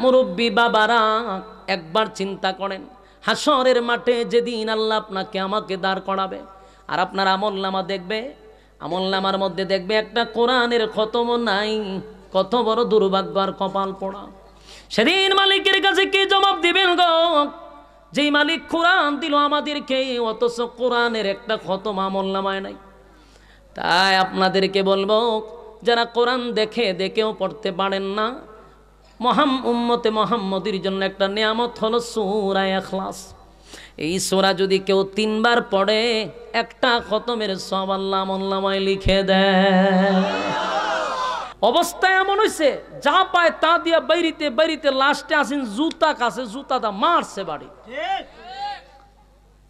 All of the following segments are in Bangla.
মুরব্বী বাবারা, একবার চিন্তা করেন, হাসরের মাঠে যেদিন আল্লাহ আপনাকে আমাকে দাঁড় করাবে, আর আপনার আমলনামা দেখবে, আমলনামার মধ্যে দেখবে একটা কোরআনের খতম নাই। কত বড় দুর্ভাগ্য আর কপাল পোড়া। সেদিন মালিকের কাছে কি জবাব দিবেন গো? যেই মালিক কোরআন দিল আমাদেরকে, অথচ কোরআনের একটা খতম আমলনামায় নাই। তাই আপনাদেরকে বলবো, যারা কোরআন দেখেও পড়তে পারেন না, উম্মতে মুহাম্মদের জন্য একটা নিয়ামত হলো সূরা ইখলাস। এই সূরা যদি কেউ 3 বার পড়ে, একটা খতমের সওয়াব আল্লাহ আমলনামায় লিখে দেয়। অবস্থা এমন হইছে, যা পায় তা দিয়া বাইরিতে লাস্টে আসেন জুতা কাছে, জুতাটা মারছে বাড়ি।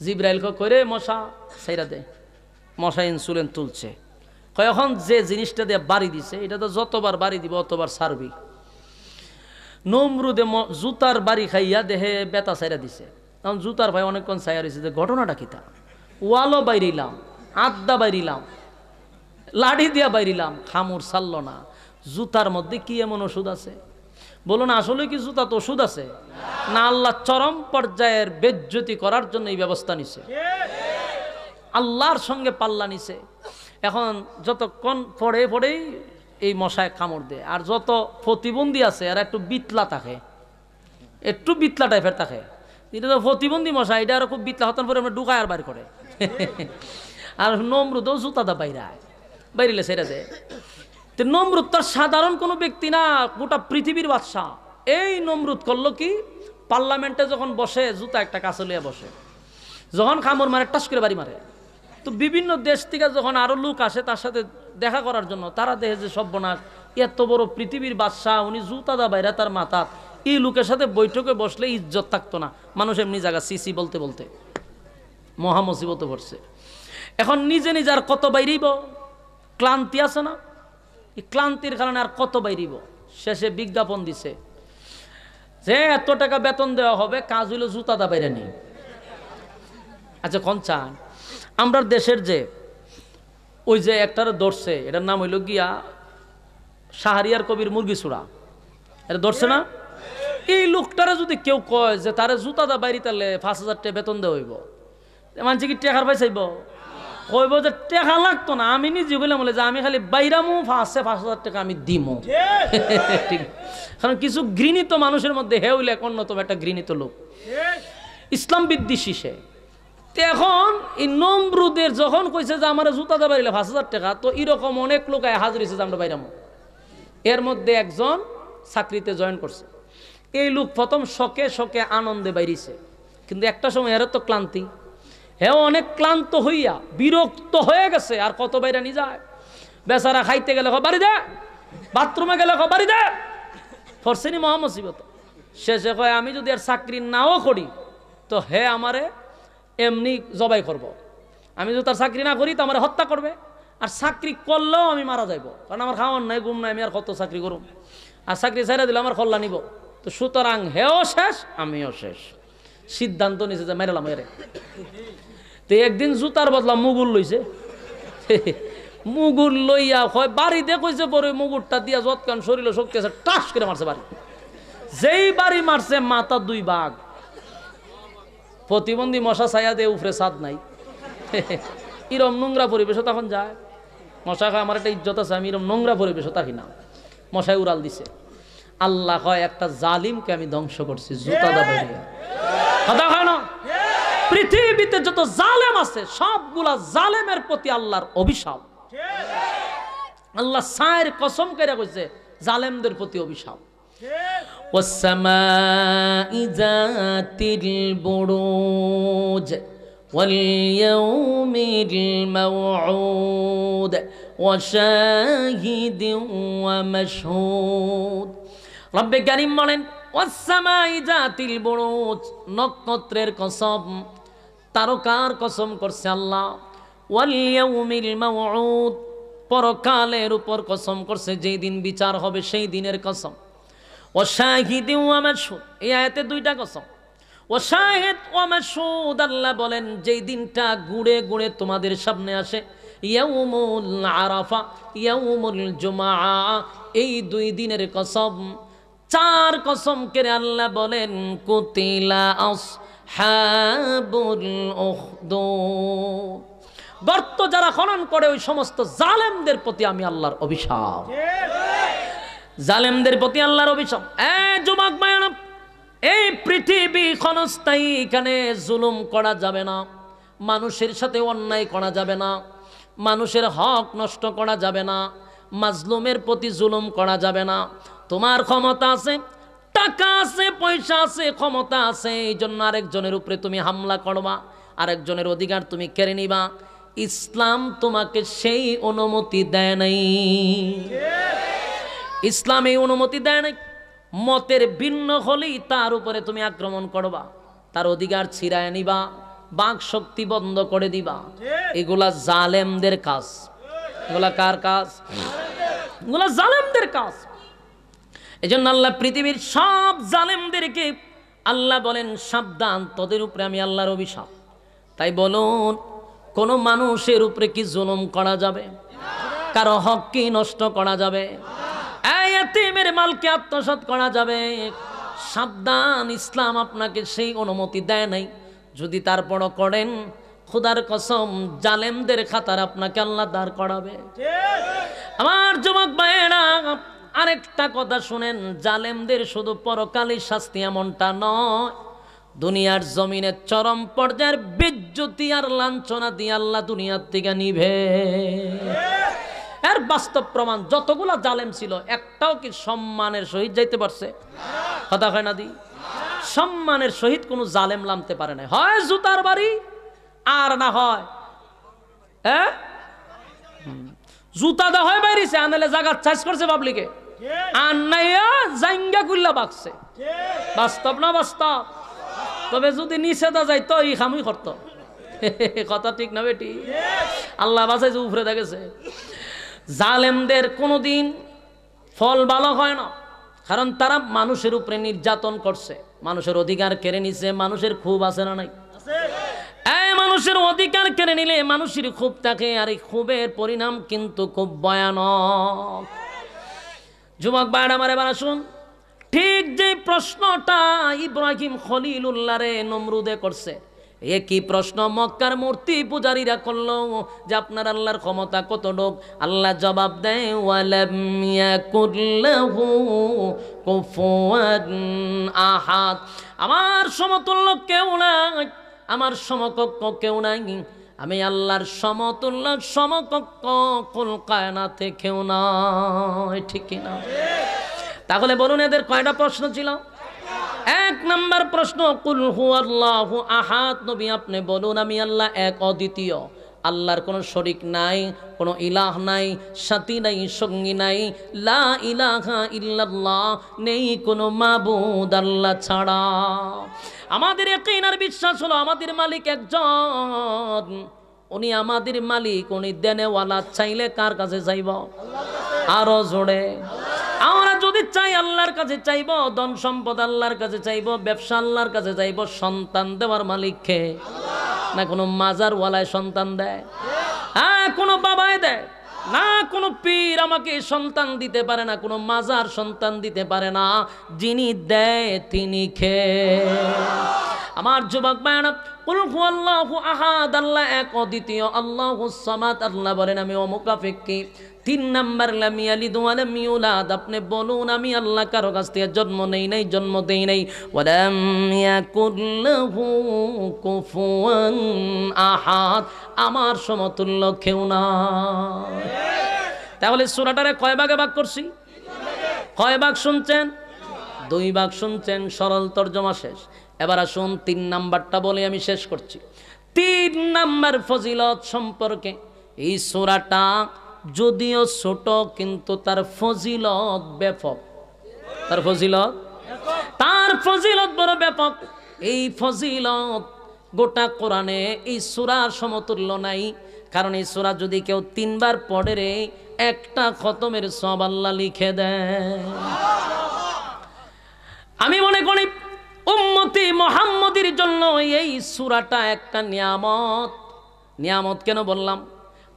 জিব্রাইলকে কইরে মশা ছাইরা দে, মশা ইনসুলিন তুলছে। এখন যে জিনিসটা দিয়ে বাড়ি দিছে, এটা তো যতবার বাড়ি দিব অতবার সারবি। নমরুদে জুতার বাড়ি খাইয়া দেহে বেতা ছাইরা দিছে। তখন জুতার ভাই অনেকক্ষণ ছাইয়া রয়েছে যে ঘটনাটা কি তা। ওয়ালও বাইরিলাম, আড্ডা বাইরিলাম, লাঠি দিয়া বাইরিলাম, খামুর ছাড়ল না। জুতার মধ্যে কি এমন ওষুধ আছে? বলুন, আসলে কি জুতা তো ওষুধ আছে না? আল্লাহ চরম পর্যায়ের বেজ্জতি করার জন্য এই ব্যবস্থা নিছে, আল্লাহর সঙ্গে পাল্লা নিছে। এখন যতক্ষণ পড়েই এই মশায় কামড় দেয়। আর যত প্রতিবন্ধী আছে আর একটু বিতলা থাকে, একটু বিতলা টাইপের থাকে, এটা তো প্রতিবন্ধী মশা, এটা আরো খুব বিতলা হতার পরে আমরা ঢুকায় আর বাইর করে। আর নমরুদও জুতাদা বাইরিলে সেটা দেয়। তো নমরুদ তার সাধারণ কোনো ব্যক্তি না, গোটা পৃথিবীর বাদশাহ। এই নমরুদ করলো কি, পার্লামেন্টে যখন বসে জুতা একটা কাছে লিয়ে বসে, যখন কামড় মারে টাস করে বাড়ি মারে। তো বিভিন্ন দেশ থেকে যখন আরো লোক আসে তার সাথে দেখা করার জন্য, তারা দেখে যে সর্বনাশ, এত বড় পৃথিবীর বাদশাহ, উনি জুতাদা বাইরা তার মাথা, এই লোকের সাথে বৈঠকে বসলে ইজ্জত থাকতো না। মানুষ এমনি জায়গা সিসি বলতে বলতে মহা মুসিবতে পড়ছে। এখন নিজে আর কত বাইরিব, ক্লান্তি আছে না, এই ক্লান্তির কারণে আর কত বাইরিব। শেষে বিজ্ঞাপন দিছে যে এত টাকা বেতন দেওয়া হবে, কাজ হইল জুতাদা বাইরে নেই। আচ্ছা, কোন চান আমরা দেশের যে ওই যে একটার ধরছে, এটার নাম হইল গিয়া শাহরিয়ার কবির মুরগি ছুড়া, এটা ধরছে না? এই লোকটারে যদি কেউ কয় যে তারে জুতাদা বাইরে তাহলে 5,000 টাকা বেতন দেওয়া হইব, মানছি কি টেকার পাই চাইব? কইব যে টেকা লাগতো না, আমি নিজে বললাম বলে যে আমি খালি বাইরামু 5,000 টাকা আমি দিমু। ঠিক, কারণ কিছু ঘৃণিত মানুষের মধ্যে হে হইলে অন্যতম একটা ঘৃণিত লোক, ইসলাম বিদ্বেষী সে। এখন এই নমরুদের যখন কইছে যে আমার জুতাদা বাইরিলে 5,000 টাকা, তো এরকম অনেক লোক হাজির হয়েছে যে আমরা বাইরামু। এর মধ্যে একজন চাকরিতে জয়েন করছে। এই লোক প্রথম শকে আনন্দে বাইরিছে, কিন্তু একটা সময় এর তো ক্লান্তি, হ্যাঁ অনেক ক্লান্ত হইয়া বিরক্ত হয়ে গেছে। আর কত বাইরা নি যায় বেচারা, খাইতে গেলে বাড়ি দে, বাথরুমে গেলে বাড়ি দে, ফরসেনি মহা মুসিবত। শেষে কয় আমি যদি আর চাকরি নাও করি তো হে আমারে এমনি জবাই করব, আমি যদি তার চাকরি না করি তো আমার হত্যা করবে, আর চাকরি করলেও আমি মারা যাইব, কারণ আমার খাওয়ার নাই, ঘুম নাই, আমি আর কত চাকরি করুম, আর চাকরি ছেড়ে দিলে আমার খল্লা নিব। তো সুতরাং হেও শেষ আমিও শেষ। সিদ্ধান্ত নিছে যে মেরালাম এরে। তো একদিন জুতার বদলা মুগুর লইছে, মুগুর লইয়া হয় বাড়িতে কইছে, পরে মুগুরটা দিয়া যৎকান শরীরে শক্তি আছে টাস করে মারছে বাড়ি। যেই বাড়ি মারছে মাথা 2 ভাগ। প্রতিবন্ধী মশা ছায়া দিয়ে উপরে ছাদ নাই, এরম নোংরা পরিবেশও তখন যায়। মশা খায়, আমার একটা ইজ্জত আছে, আমি এরম নোংরা পরিবেশও থাকি না। মশায় উড়াল দিছে। আল্লাহ হয় একটা জালিমকে আমি ধ্বংস করছি জুতাদা বাইরে। কথা হয় না? পৃথিবীতে যত জালেম আছে সবগুলা জালেমের প্রতি আল্লাহর অভিশাপ। আল্লাহ সায়ের কসম করে কইছে জালেমদের প্রতি অভিশাপ। ওয়াসসামাই যাতিল বুরুজ ওয়াল ইয়াউমিল মাউউদ ওয়া শাহিদিন ওয়া মাশহুদ। রব্বে কারীম বলেন ওয়াসসামাই যাতিল বুরুজ, নক্ষত্রের কসম, তারকার কসম করছে আল্লাহ। ওয়াল ইয়াউমিল মাউউদ, পরকালের উপর কসম করছে, যেই দিন বিচার হবে সেই দিনের কসম। ওয়া শাহিদিন ওয়া মাশহুদ, এই আয়াতে 2টা কসম। ওয়া শাহিদ ওয়া মাশহুদ, আল্লাহ বলেন যেই দিনটা ঘুরে ঘুরে তোমাদের সামনে আসে, ইয়াউমুল আরাফা, ইয়াউমুল জুমআ, এই 2 দিনের কসম। চার কসম করে আল্লাহ বলেন কুতিলা আসহাবুল উখদুদ, গর্ত যারা খনন করে ওই সমস্ত জালেমদের প্রতি আমি আল্লাহর অভিশাপ, জালেমদের প্রতি আল্লাহর অভিশাপ। যুবক ভাইরা, এই পৃথিবী ক্ষণস্থায়ী, এখানে জুলুম করা যাবে না, মানুষের সাথে অন্যায় করা যাবে না, মানুষের হক নষ্ট করা যাবে না, মাজলুমের প্রতি জুলুম করা যাবে না। তোমার ক্ষমতা আছে, টাকা আছে, পয়সা আছে, ক্ষমতা আছে, এই জন্য আরেকজনের উপরে তুমি হামলা করবা, আরেকজনের অধিকার তুমি কেড়ে নিবা, ইসলাম তোমাকে সেই অনুমতি দেয় নাই। ইসলাম এই অনুমতি দেয় নাই। মতের ভিন্ন হলেই তার উপরে তুমি আক্রমণ করবা, তার অধিকার ছিড়ায় নিবা, বাক শক্তি বন্ধ করে দিবা। এগুলা জালেমদের কাজ। এগুলা কার কাজ? এগুলা জালেমদের কাজ। এই জন্য আল্লাহ পৃথিবীর সব জালেমদেরকে আল্লাহ বলেন সাবধান, তোদের উপরে আমি আল্লাহর অভিশাপ। তাই বলুন, কোন মানুষের উপরে কি জুলুম করা যাবে? কারো হক কি নষ্ট করা যাবে? এতিমের মালকে আত্মসাৎ করা যাবে? সাবধান, ইসলাম আপনাকে সেই অনুমতি দেয় নাই। যদি তারপরও করেন, খোদার কসম জালেমদের খাতার আপনাকে আল্লাহ দাঁড় করাবে। আমার যুবক ভাইয়েরা, আরেকটা কথা শুনেন, জালেমদের শুধু পরকালের শাস্তি এমনটা নয়, দুনিয়ার জমিনে চরম পর্যায়ের বেজ্জতি আর লাঞ্ছনা দিয়ে আল্লাহ দুনিয়ার থেকে নিভে। এর বাস্তব প্রমাণ, যতগুলা জালেম ছিল একটাও কি সম্মানের সহিত যাইতে পারছে? কথা হয় না দি? সম্মানের সহিত কোনো জালেম নামতে পারে না। হয় জুতার বাড়ি, আর না হয় জুতা দা হয় বাইরেছে, আনলে জায়গা চাষ করছে পাবলিকে, আর নাইয়া জাঙ্গা কুল্লা বাকছে। বাস্তব না বাস্তব? তবে যদি নিষেধা যাইতো এই খামই করতো। কথা ঠিক না বেটি? আল্লাহ বাসায় যে উপরে দেখেছে। জালেমদের কোনোদিন ফল ভালো হয় না, কারণ তারা মানুষের উপরে নির্যাতন করছে, মানুষের অধিকার কেড়ে নিছে। মানুষের ক্ষোভ আছে না নাই? মানুষের অধিকার কেড়ে নিলে মানুষের ক্ষোভ থাকে, আর এই ক্ষোভের পরিণাম কিন্তু খুব ভয়ানক। যুবক ভাইরা আমার এবার আসুন, ঠিক যে প্রশ্নটা ইব্রাহিম খলিলুল্লাহ রে নমরুদে করছে, একই প্রশ্ন মক্কার মূর্তি পূজারীরা করলো যে আপনার আল্লাহর ক্ষমতা কতটুক? আল্লাহ জবাব দেয় ওয়ালাম ইয়াকুল লাহু কুফুয়ান আহাদ, আমার সমতুল্য কেউ নাই, আমার সমকক্ষ কেউ নাই, আমি আল্লাহর সমতুল্য সমকক্ষ কুল কায়নাতে কেউ নাই। ঠিক কিনা? তাহলে বলুন, এদের কয়টা প্রশ্ন ছিল? এক নাম্বার প্রশ্ন, কুল হুয়াল্লাহু আহাদ, নবী আপনি বলুন আমি আল্লাহ এক, অদ্বিতীয়, আল্লাহর কোনো শরীক নাই, কোনো ইলাহ নাই, সাথী নাই, সঙ্গী নাই, লা ইলাহা ইল্লাল্লাহ, নেই কোনো মাবুদ আল্লাহ ছাড়া। আমাদের ইয়াকিন আর বিশ্বাস হলো আমাদের মালিক একজন, উনি আমাদের মালিক, উনি দেনেওয়ালা। চাইলে কার কাছে চাইব? আরো জোরে। আমরা যদি চাই আল্লাহর কাছে চাইব, ধন সম্পদ আল্লাহর কাছে চাইব, ব্যবসা আল্লাহর কাছে চাইব। সন্তান দেওয়ার মালিক কে? না কোনো মাজারওয়ালায় সন্তান দেয়? হ্যাঁ, কোনো বাবায় দেয় না, কোনো পীর আমাকে সন্তান দিতে পারে না, কোনো মাজার সন্তান দিতে পারে না। যিনি দেয় তিনি কে? আমার যুবক ভাইরা, কুল হুয়াল্লাহু আহাদ, আল্লাহ এক, অদ্বিতীয়, আল্লাহুস সামাদ, আল্লাহ বলেন আমি অমুকাফেক্কি। তিন নাম্বার লাম ইয়ালিদ ওয়া লাম ইউলাদ, আপনি বলুন আমি আল্লাহ কারো কাছ থেকে জন্ম নেই নাই, জন্ম দেই নাই। ওয়ালাম ইয়াকুল লাহু কুফুয়ান আহাদ, আমার সমতুল্য কেউ নাই। তাহলে সূরাটারে কয় ভাগে ভাগ করছি? কয় ভাগ শুনছেন? 2 ভাগ শুনছেন। সরল তরজমা শেষ। এবার আসুন 3 নাম্বারটা বলে আমি শেষ করছি। 3 নাম্বার ফজিলত সম্পর্কে। এই সূরাটা যদিও ছোট, কিন্তু তার ফজিলত ব্যাপক। তার ফজিলত বড় ব্যাপক। এই ফজিলত গোটা কোরআনে এই সূরার সমতুল্য নাই। কারণ এই সূরা যদি কেউ 3 বার পড়ে রে, একটা খতমের সওয়াব আল্লাহ লিখে দেয়। আমি মনে করি উম্মতি মুহাম্মদের জন্য এই সূরাটা একটা নিয়ামত। নিয়ামত কেন বললাম?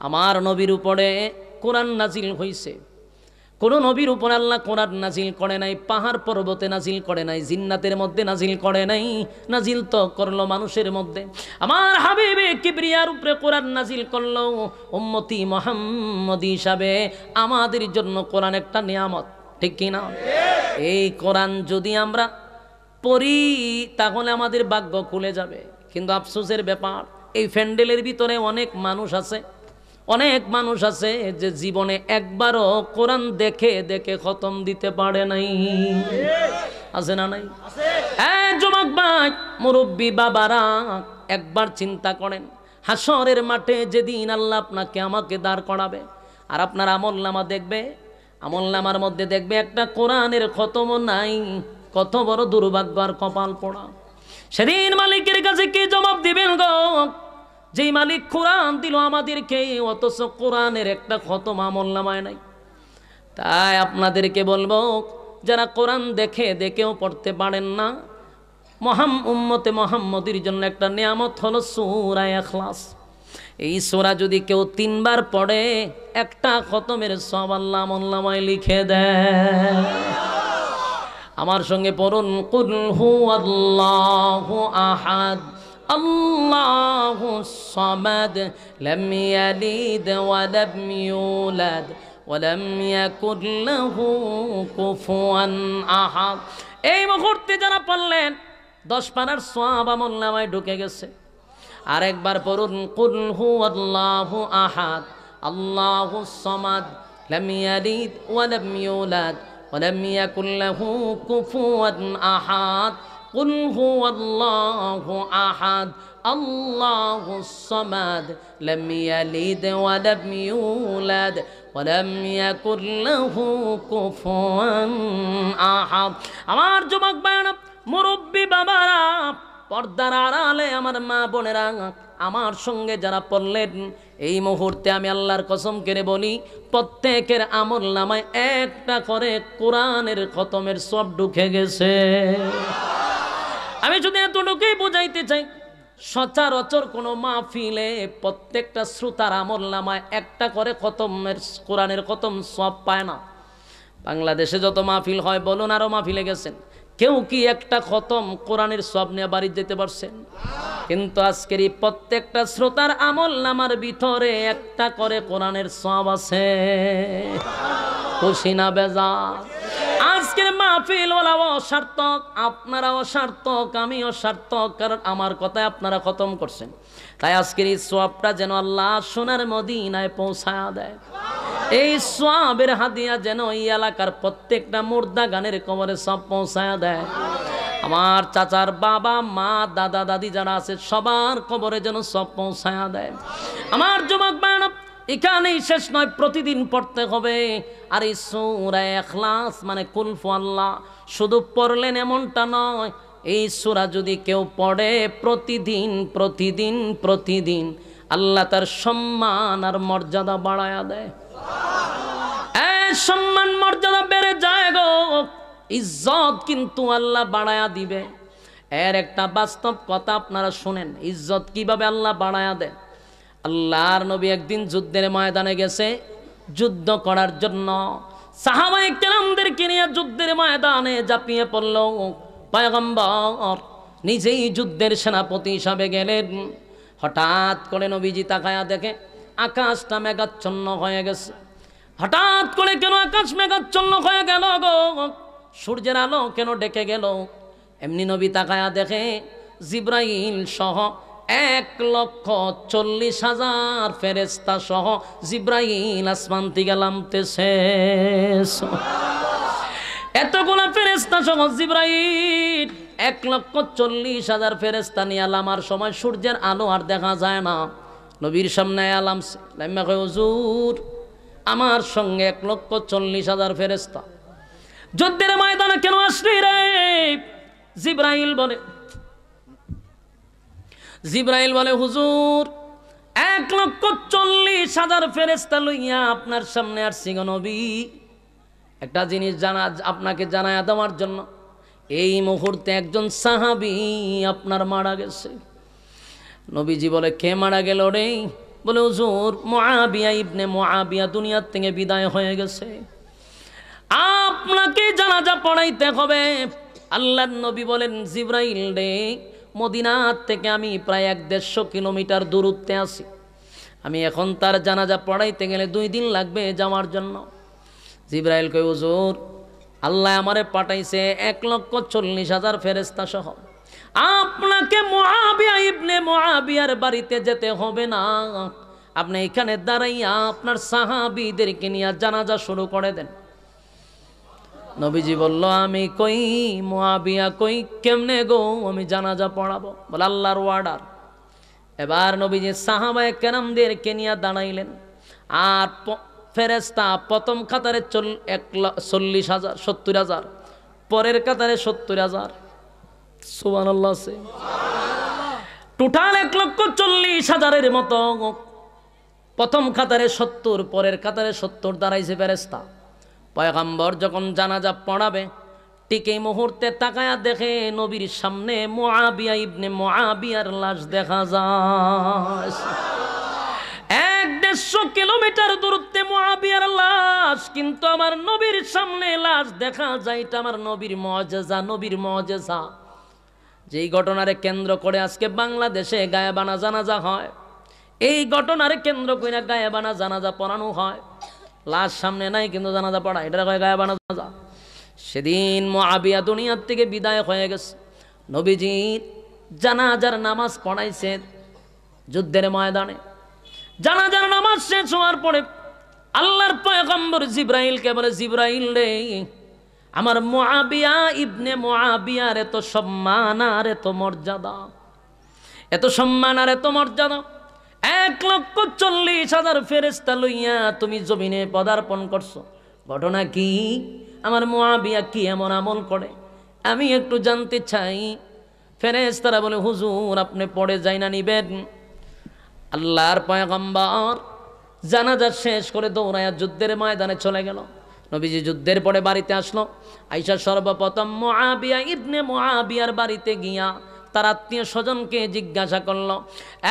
আমার নবীর উপরে কোরআন নাজিল হইছে, কোন নবীর উপর আল্লাহ কোরআন নাজিল করে নাই, পাহাড় পর্বতে নাজিল করে নাই, জিন্নাতের মধ্যে নাজিল করে নাই, নাজিল তো করলো মানুষের মধ্যে। আমার হাবিবে কিবরিয়ার উপরে কোরআন নাজিল করলো উম্মতি মুহাম্মদী হিসাবে। আমাদের জন্য কোরআন একটা নিয়ামত, ঠিক কি না? এই কোরআন যদি আমরা পড়ি তাহলে আমাদের ভাগ্য খুলে যাবে। কিন্তু আফসোসের ব্যাপার, এই প্যান্ডেলের ভিতরে অনেক মানুষ আছে, অনেক মানুষ আছে যে জীবনে একবারও কোরআন দেখে দেখে খতম দিতে পারে নাই। আছে না নাই? যুবক ভাই, মুরব্বী বাবারা, একবার চিন্তা করেন, হাসরের মাঠে যেদিন আল্লাহ আপনাকে আমাকে দাঁড় করাবে আর আপনার আমলনামা দেখবে, আমলনামার মধ্যে দেখবে একটা কোরআনের খতম নাই, কত বড় দুর্ভাগ্য আর কপাল পোড়া। সেদিন মালিকের কাছে কি জবাব দিবেন গো? যেই মালিক কোরআন দিল আমাদেরকে, অথচ কোরআনের একটা খতম আমলনামায় নাই। তাই আপনাদেরকে বলবো, যারা কোরআন দেখে দেখেও পড়তে পারেন না, উম্মতে মুহাম্মদীর জন্য একটা নিয়ামত হলো সূরা ইখলাস। এই সূরা যদি কেউ 3 বার পড়ে, একটা খতমের সওয়াব আল্লাহ আমলনামায় লিখে দেয়। আমার সঙ্গে পড়ুন, কুল হুয়াল্লাহু আহাদ আল্লাহুস সামাদ লাম ইয়ালিদ ওয়া লাম ইউলাদ ওয়া লাম ইয়াকুল লাহু কুফুয়ান আহাদ। এই মুহূর্তে যারা পড়লেন 10 পারার সওয়াব আমলনামায় ঢুকে গেছে। আরেকবার পড়ুন, কুল হুয়াল্লাহু আহাদ আল্লাহুস সামাদ লাম ইয়ালিদ ওয়া লাম ইউলাদ ওয়া লাম ইয়াকুল লাহু কুফুয়ান আহাদ। কুল হুয়াল্লাহু আহাদ আল্লাহুস সামাদ লাম ইয়ালিদ ওয়া লাম ইউলাদ ওয়া লাম ইয়াকুল লাহু কুফুয়ান আহাদ। আমার যুবক ভাইরা, মুরব্বী বাবারা, পর্দার আড়ালে আমার মা বোনেরা, আমার সঙ্গে যারা পড়লেন, এই মুহূর্তে আমি আল্লাহর কসম করে বলি, প্রত্যেকের আমলনামায় একটা করে কোরআনের খতমের সব ঢুকে গেছে। আমি যদি এতটুকুই বুঝাইতে চাই, সচরাচর কোনো মাহফিলে প্রত্যেকটা শ্রোতার আমলনামায় একটা করে খতমের কোরআনের খতম সব পায় না। বাংলাদেশে যত মাহফিল হয় বলুন, আরও মাহফিলে গেছেন, কেউ কি একটা খতম কোরআনের সব নিয়ে বাড়ি যেতে পারছেন? কিন্তু আজকের এই প্রত্যেকটা শ্রোতার আমলনামার ভিতরে একটা করে কোরআনের সব আছে। খুশি না বেজার? আজকের মাহফিল ওলাও অসার্থক, আপনারাও সার্থক, আমিও সার্থক, কারণ আমার কথায় আপনারা খতম করছেন। তাই আজকের এই সওয়াবটা যেন আল্লাহ সোনার মদিনায় পৌঁছায়া দেয়। এই সওয়াবের হাদিয়া যেন এই এলাকার প্রত্যেকটা মুর্দা গানের কবরে সব পৌঁছায়া দেয়। আমার চাচার বাবা মা দাদা দাদি যারা আছে সবার কবরে যেন সব পৌঁছায়া দেয়। আমার যুবক ভাইরা, এখানেই শেষ নয়, প্রতিদিন পড়তে হবে। আর এই সূরা ইখলাস মানে কুল হুয়াল্লাহ শুধু পড়লেন এমনটা নয়, এই সূরা যদি কেউ পড়ে প্রতিদিন প্রতিদিন প্রতিদিন, আল্লাহ তার সম্মান আর মর্যাদা বাড়ায়া দেয়। সম্মান মর্যাদা বেড়ে যায় গো, ইজ্জত কিন্তু আল্লাহ বাড়ায়া দিবে। এর একটা বাস্তব কথা আপনারা শুনেন, ইজ্জত কিভাবে আল্লাহ বাড়ায়া দেয়। আল্লাহর নবী একদিন যুদ্ধের ময়দানে গেছে, যুদ্ধ করার জন্য সাহাবায়ে কেরামদেরকে নিয়ে যুদ্ধের ময়দানে ঝাঁপিয়ে পড়ল। পয়গম্বর নিজেই যুদ্ধের সেনাপতি হিসাবে গেলেন। হঠাৎ করে নবীজি তাকায়া দেখে আকাশটা মেঘাচ্ছন্ন হয়ে গেছে। হঠাৎ করে কেন আকাশ মেঘাচ্ছন্ন হয়ে গেল গো? সূর্যের আলো কেন ডেকে গেল? এমনি নবী তাকায়া দেখে জিব্রাইল সহ 1,40,000 ফেরেশতা সহ জিব্রাইল আসমান থেকে নামতেছে। এতগুলা ফেরেশতা সহ জিব্রাইল 1,40,000 ফেরেশতা নিয়ে নামার সময় সূর্যের আলো আর দেখা যায় না। নবীর সামনে আলামছে, হুজুর আমার সঙ্গে 1,40,000 ফেরেশতা যুদ্ধের ময়দানে কেন আসলি রে? জিব্রাইল বলে হুজুর 1,40,000 ফেরেশতা লইয়া আপনার সামনে আসছি গো নবী। একটা জিনিস আপনাকে জানায়া দেওয়ার জন্য, এই মুহূর্তে একজন সাহাবী আপনার মারা গেছে। নবীজি বলে কে মারা গেল রে? বলে হুজুর মুআবিয়া ইবনে মুআবিয়া দুনিয়ার থেকে বিদায় হয়ে গেছে। আপনাকে জানাজা পড়াইতে হবে। আল্লাহর নবী বলেন, জিবরাইল রে, মদিনার থেকে আমি প্রায় 150 কিলোমিটার দূরত্বে আছি, আমি এখন তার জানাজা পড়াইতে গেলে 2 দিন লাগবে যাওয়ার জন্য। জিবরাইল কয়, হুজুর, আল্লাহ আমারে পাঠাইছে 1,40,000 ফেরেশতা সহ, আপনাকে মুআবিয়া ইবনে মুআবিয়ার বাড়িতে যেতে হবে না, আপনি এখানে দাঁড়াইয়া আপনার সাহাবীদেরকে নিয়ে জানাজা শুরু করে দেন। নবীজি বলল, আমি কই মুআবিয়া কই, কেমনে গো আমি জানাজা পড়াবো? বলে, আল্লাহর অর্ডার। এবার নবীজি সাহাবায়ে কেরামদেরকে নিয়ে দাঁড়াইলেন, আর ফেরেশতা প্রথম কাতারে 40,000 70,000, পরের কাতারে 70,000। সুবহানাল্লাহ। টোটাল 1,40,000-এর মতো। প্রথম কাতারে 70, পরের কাতারে 70 দাঁড়াইছে ফেরেশতা। পয়গম্বর যখন জানাজা পড়াবে, ঠিক এই মুহূর্তে তাকায়া দেখে নবীর সামনে মুআবিয়া ইবনে মুআবিয়ার লাশ দেখা যায়। 150 কিলোমিটার দূরত্বে মুআবিয়ার লাশ, কিন্তু আমার নবীর সামনে লাশ দেখা যায়। এটা আমার নবীর মুআজিজা, নবীর মুআজিজা। যেই ঘটনারে কেন্দ্র করে আজকে বাংলাদেশে গায়েবানা জানাজা হয়, এই ঘটনারে কেন্দ্র করে গায়েবানা জানাজা পড়ানো হয়। লাশ সামনে নাই কিন্তু জানাজা পড়া, এটা কয় গায়েবানা জানাজা। সেদিন মুআবিয়া দুনিয়ার থেকে বিদায় হয়ে গেছে। নবীজির জানাজার নামাজ পড়াইছে যুদ্ধের ময়দানে। জানাজার নামাজ শেষ হওয়ার পরে আল্লাহর পয়গম্বর জিবরাইলকে বলে, জিবরাইল রে, আমার মুআবিয়া ইবনে মুআবিয়ার এত সম্মান আর এত মর্যাদা, এত সম্মান আর এত মর্যাদা, 1,40,000 ফেরেশতা লইয়া তুমি জমিনে পদার্পণ করছো, ঘটনা কি? আমার মুআবিয়া কি এমন আমল করে আমি একটু জানতে চাই। ফেরেশতারা বলে, হুজুর, আপনি পড়ে যাই না নিবেন। আল্লাহর পয়গম্বর জানাজা শেষ করে দৌড়ায়া যুদ্ধের ময়দানে চলে গেল। নবীজি যুদ্ধের পরে বাড়িতে আসলো। আয়েশা সর্বপ্রথম মুআবিয়া ইবনে মুআবিয়ার বাড়িতে গিয়া তার আত্মীয় স্বজনকে জিজ্ঞাসা করলো,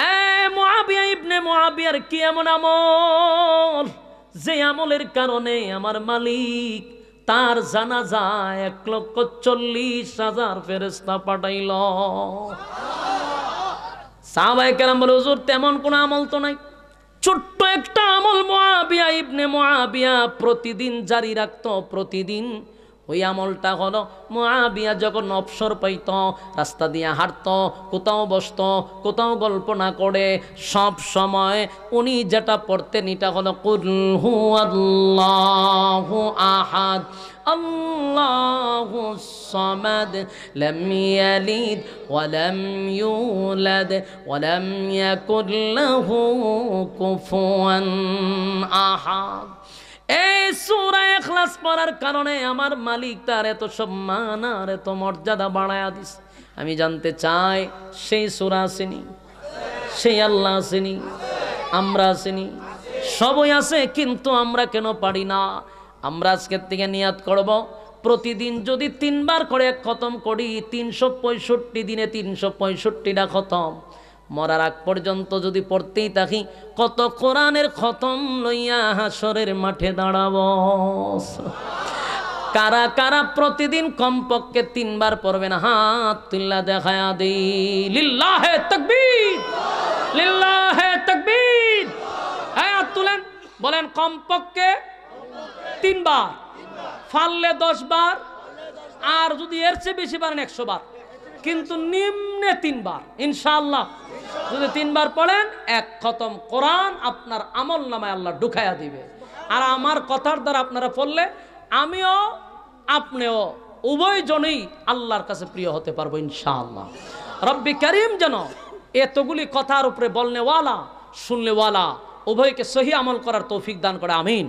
এ মুআবিয়া ইবনে মুআবিয়ার কি এমন আমল, যে আমলের কারণে আমার মালিক তার জানাজায় 1,40,000 ফেরেশতা পাঠাইল? সাহাবায়ে কেরাম বলে, হুজুর, তেমন কোন আমল তো নাই, ছোট্ট একটা আমল মুআবিয়া ইবনে মুআবিয়া প্রতিদিন জারি রাখতো। প্রতিদিন ওই আমলটা হলো, মুআবিয়া যখন অবসর পাইত, রাস্তা দিয়ে হাঁটতো, কোথাও বসতো, কোথাও গল্প না করে, সব সময় উনি যেটা পড়তেন এটা হলো, কুল হুয়াল্লাহু আহাদ আল্লাহুস সামাদ লাম ইয়ালিদ ওয়া লাম ইউলাদ ওয়া লাম ইয়াকুল লাহু কুফুয়ান আহাদ। এই সূরা ইখলাস পড়ার কারণে আমার মালিক তার এত সম্মান আর এত মর্যাদা বাড়ায়া দিছে। আমি জানতে চাই, সেই সূরা আসেনি, সেই আল্লাহ আসেনি, আমরা আসেনি, সবই আছে, কিন্তু আমরা কেন পারি না? আমরা আজকের থেকে নিয়াত করব, প্রতিদিন যদি 3 বার করে খতম করি, 365 দিনে 365টা খতম, মরার আগ পর্যন্ত যদি পড়তেই থাকি, কত কোরআনের খতম লইয়া হাসরের মাঠে দাঁড়াবো। কারা কারা প্রতিদিন কমপক্ষে 3 বার পড়বেন? হাত তুল্লা দেখায়া দেই। লিল্লাহে তাকবীর, লিল্লাহে তাকবীর। হাত তুলেন, বলেন কমপক্ষে 3 বার, ফাললে 10 বার, আর যদি এর চেয়ে বেশি পারেন 100 বার, কিন্তু নিম্নে 3 বার ইনশাআল্লাহ। যদি 3 বার পড়েন, 1 খতম কোরআন আপনার আমল নামায় আল্লাহ ঢুকাইয়া দিবে। আর আমার কথার দ্বারা আপনারা পড়লে আমিও আপনিও উভয় জনেই আল্লাহর কাছে প্রিয় হতে পারবো ইনশাআল্লাহ। রব্বি করিম যেন এতগুলি কথার উপরে বলনেওয়ালা শুনলেওয়ালা উভয়কে সহি আমল করার তৌফিক দান করে, আমিন।